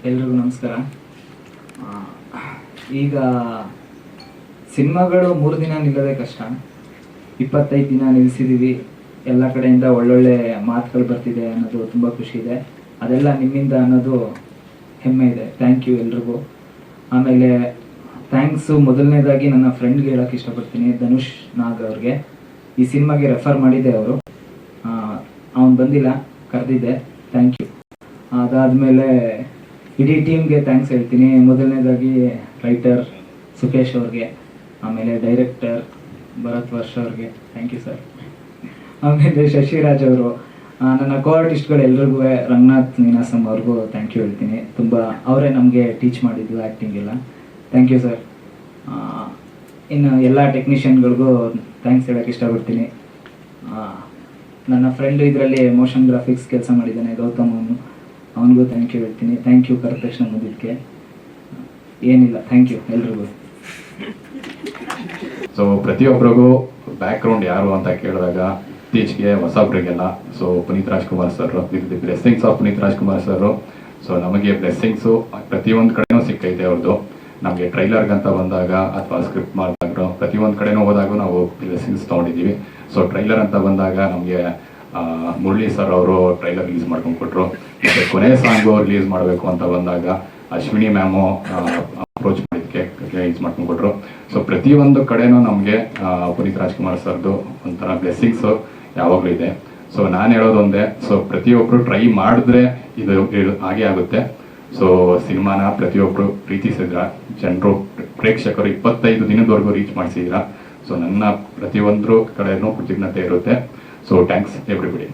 ಎಲ್ರಿಗೂ ನಮಸ್ಕಾರ. ಈಗ ಸಿನಿಮಾಗಳು 3 ದಿನ ನಿಲ್ಲೋದೇ ಕಷ್ಟ. 25 ದಿನ ನಿಲ್ಲಿಸಿದ್ದೀವಿ. ಎಲ್ಲ ಕಡೆಯಿಂದ ಒಳ್ಳೊಳ್ಳೆ ಮಾತುಗಳು ಬರ್ತಿದೆ ಅನ್ನೋದು ತುಂಬ ಖುಷಿ ಇದೆ. ಅದೆಲ್ಲ ನಿಮ್ಮಿಂದ ಅನ್ನೋದು ಹೆಮ್ಮೆ ಇದೆ. ಥ್ಯಾಂಕ್ ಯು ಎಲ್ರಿಗೂ. ಆಮೇಲೆ ಥ್ಯಾಂಕ್ಸು ಮೊದಲನೇದಾಗಿ ನನ್ನ ಫ್ರೆಂಡ್ಗೆ ಹೇಳೋಕ್ಕೆ ಇಷ್ಟಪಡ್ತೀನಿ, ಧನುಷ್ ನಾಗ್ ಅವ್ರಿಗೆ. ಈ ಸಿನಿಮಾಗೆ ರೆಫರ್ ಮಾಡಿದ್ದೆ ಅವರು, ಅವನು ಬಂದಿಲ್ಲ, ಕರೆದಿದ್ದೆ. Thank you. ಅದಾದಮೇಲೆ ಇಡೀ ಟೀಮ್ಗೆ ಥ್ಯಾಂಕ್ಸ್ ಹೇಳ್ತೀನಿ. ಮೊದಲನೇದಾಗಿ ರೈಟರ್ ಸುಖೇಶ್ ಅವ್ರಿಗೆ, ಆಮೇಲೆ ಡೈರೆಕ್ಟರ್ ಭರತ್ ವರ್ಷ ಅವ್ರಿಗೆ ಥ್ಯಾಂಕ್ ಯು ಸರ್. ಆಮೇಲೆ ಶಶಿರಾಜ್ ಅವರು, ನನ್ನ ಕೋ ಆರ್ಟಿಸ್ಟ್ಗಳು ಎಲ್ರಿಗೂ, ರಂಗನಾಥ್ ನೀನಾಸಂ ಅವ್ರಿಗೂ ಥ್ಯಾಂಕ್ ಯು ಹೇಳ್ತೀನಿ. ತುಂಬ ಅವರೇ ನಮಗೆ ಟೀಚ್ ಮಾಡಿದ್ದು ಆ್ಯಕ್ಟಿಂಗ್ ಎಲ್ಲ. Thank you sir. ಇನ್ನು ಎಲ್ಲ ಟೆಕ್ನಿಷಿಯನ್ಗಳಿಗೂ ಥ್ಯಾಂಕ್ಸ್ ಹೇಳೋಕ್ಕೆ ಇಷ್ಟಪಡ್ತೀನಿ. ನನ್ನ ಫ್ರೆಂಡು ಇದರಲ್ಲಿ ಮೋಷನ್ ಗ್ರಾಫಿಕ್ಸ್ ಕೆಲಸ ಮಾಡಿದ್ದಾನೆ, ಗೌತಮ್, ಅವನಿಗೂ ಥ್ಯಾಂಕ್ ಯು ಹೇಳ್ತೀನಿ. ಥ್ಯಾಂಕ್ ಯು ಕರೆದ ತಕ್ಷಣ ಬಂದಿದ್ದಕ್ಕೆ. ಏನಿಲ್ಲ, ಥ್ಯಾಂಕ್ ಯು ಎಲ್ರಿಗೂ. ಸೊ ಪ್ರತಿಯೊಬ್ಬರಿಗೂ ಬ್ಯಾಕ್ಗ್ರೌಂಡ್ ಯಾರು ಅಂತ ಕೇಳಿದಾಗ ಇತ್ತೀಚೆಗೆ ಹೊಸಬ್ರಿಗೆಲ್ಲ so Puneeth Rajkumar sir, with the blessings of Puneeth Rajkumar sir. So ನಮಗೆ ಬ್ಲೆಸ್ಸಿಂಗ್ಸು ಪ್ರತಿಯೊಂದು ಕಡೆನೂ ಸಿಕ್ಕೈತೆ ಅವ್ರದ್ದು. ನಮಗೆ ಟ್ರೈಲರ್ಗಂತ ಬಂದಾಗ ಅಥವಾ ಸ್ಕ್ರಿಪ್ಟ್ ಮಾಡಿದಾಗ ಪ್ರತಿಯೊಂದು ಕಡೆನೂ ಹೋದಾಗ ನಾವು ಬ್ಲೆಸ್ಸಿಂಗ್ಸ್ ತೊಗೊಂಡಿದ್ದೀವಿ. ಸೊ ಟ್ರೈಲರ್ ಅಂತ ಬಂದಾಗ ನಮಗೆ ಮುರಳಿ ಸರ್ ಅವರು ಟ್ರೈಲರ್ ರಿಲೀಸ್ ಮಾಡ್ಕೊಂಡು ಕೊಟ್ಟರು. ಮತ್ತು ಕೊನೆ ಸಾಂಗು ರಿಲೀಸ್ ಮಾಡಬೇಕು ಅಂತ ಬಂದಾಗ ಅಶ್ವಿನಿ ಮ್ಯಾಮು ಅಪ್ರೋಚ್ ಮಾಡಿದ್ದಕ್ಕೆ ರಿಲೀಸ್ ಮಾಡ್ಕೊಂಡು ಕೊಟ್ಟರು. ಸೊ ಪ್ರತಿಯೊಂದು ಕಡೆನೂ ನಮಗೆ ಪುನೀತ್ ರಾಜ್ಕುಮಾರ್ ಸರ್ದು ಒಂಥರ ಬ್ಲೆಸ್ಸಿಂಗ್ಸು ಯಾವಾಗಲೂ ಇದೆ. ಸೊ ನಾನು ಹೇಳೋದೊಂದೇ, ಸೊ ಪ್ರತಿಯೊಬ್ಬರು ಟ್ರೈ ಮಾಡಿದ್ರೆ ಇದು ಹಾಗೆ ಆಗುತ್ತೆ. ಸೊ ಸಿನಿಮಾನ ಪ್ರತಿಯೊಬ್ಬರು ಪ್ರೀತಿಸಿದ್ರ, ಜನರು ಪ್ರೇಕ್ಷಕರು 25 ದಿನದವರೆಗೂ ರೀಚ್ ಮಾಡಿಸಿದ್ರ. ಸೊ ನನ್ನ ಪ್ರತಿಯೊಂದು ಕಡೆನೂ ಕೃತಜ್ಞತೆ ಇರುತ್ತೆ. So thanks everybody.